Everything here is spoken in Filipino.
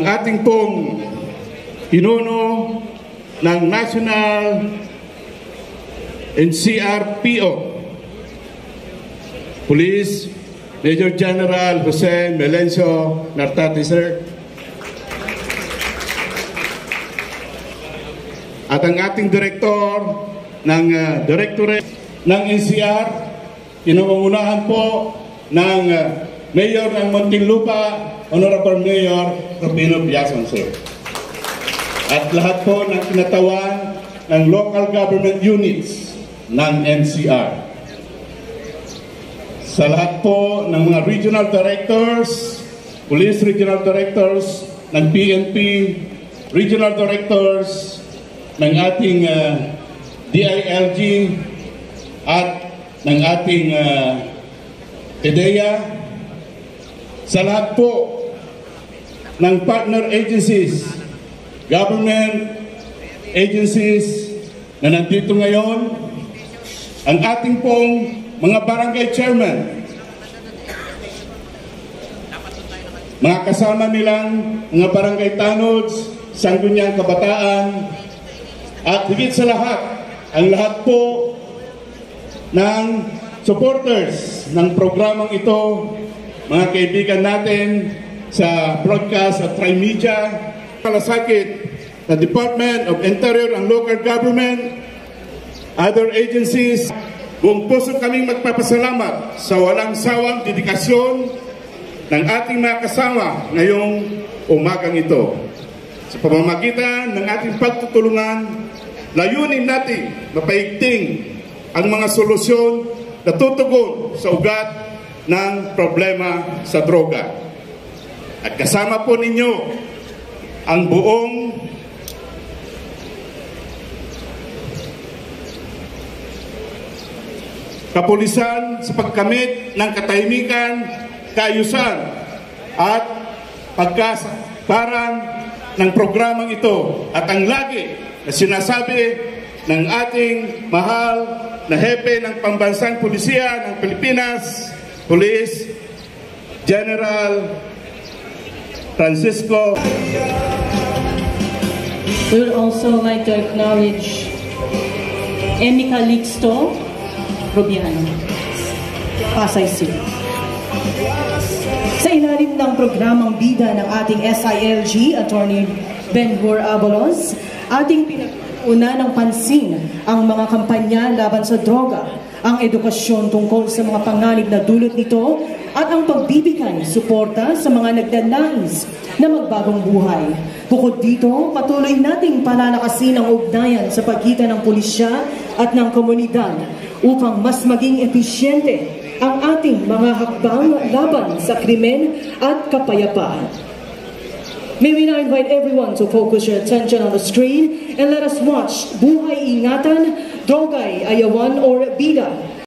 ating pong pinuno ng National NCRPO, Police Major General Jose Melencio Nartati, sir. At ang ating direktor ng Directorate ng NCR, pinangungunahan po ng Mayor ng Muntinlupa, Honorable Mayor Rufino Biason, sir. At lahat po ng kinatawan ng local government units ng NCR. Sa lahat po ng mga regional directors, police regional directors ng PNP, regional directors ng ating DILG at ng ating PDEA, sa lahat po ng partner agencies, government agencies na nandito ngayon, ang ating pong mga barangay chairman, mga kasama nilang mga barangay tanods, Sangguniang Kabataan, at higit sa lahat, ang lahat po ng supporters ng programang ito, mga kaibigan natin sa broadcast at Trimedia, Malasakit, the Department of Interior and Local Government, other agencies. Buong puso kaming magpapasalamat sa walang sawang dedikasyon ng ating mga kasama ngayong umagang ito. Sa pamamagitan ng ating pagtutulungan, layunin natin mapaigting ang mga solusyon na tutugon sa ugat ng problema sa droga. At kasama po ninyo ang buong kapulisan sa pagkamit ng katahimikan, kaayusan at pagkasabaran ng programang ito. At ang lagi na sinasabi ng ating mahal na hepe ng pambansang pulisya ng Pilipinas, Police General Francisco. We would also like to acknowledge Amy Calixto Rubiano, Pasay City. Sa ilalim ng programang bida ng ating SILG, Attorney Ben-Hur Abalos, ating pinag-una ng pansin ang mga kampanya laban sa droga, ang edukasyon tungkol sa mga panganib na dulot nito, at ang pagbibigay suporta sa mga nagdanais na magbagong buhay. Bukod dito, patuloy nating palalakasin ang ugnayan sa pagitan ng pulisya at ng komunidad upang mas maging episyente ang ating mga hakbang laban sa krimen at kapayapaan. May we now invite everyone to focus your attention on the screen and let us watch Buhay Ingatan, Drogay Ayawan or Bida,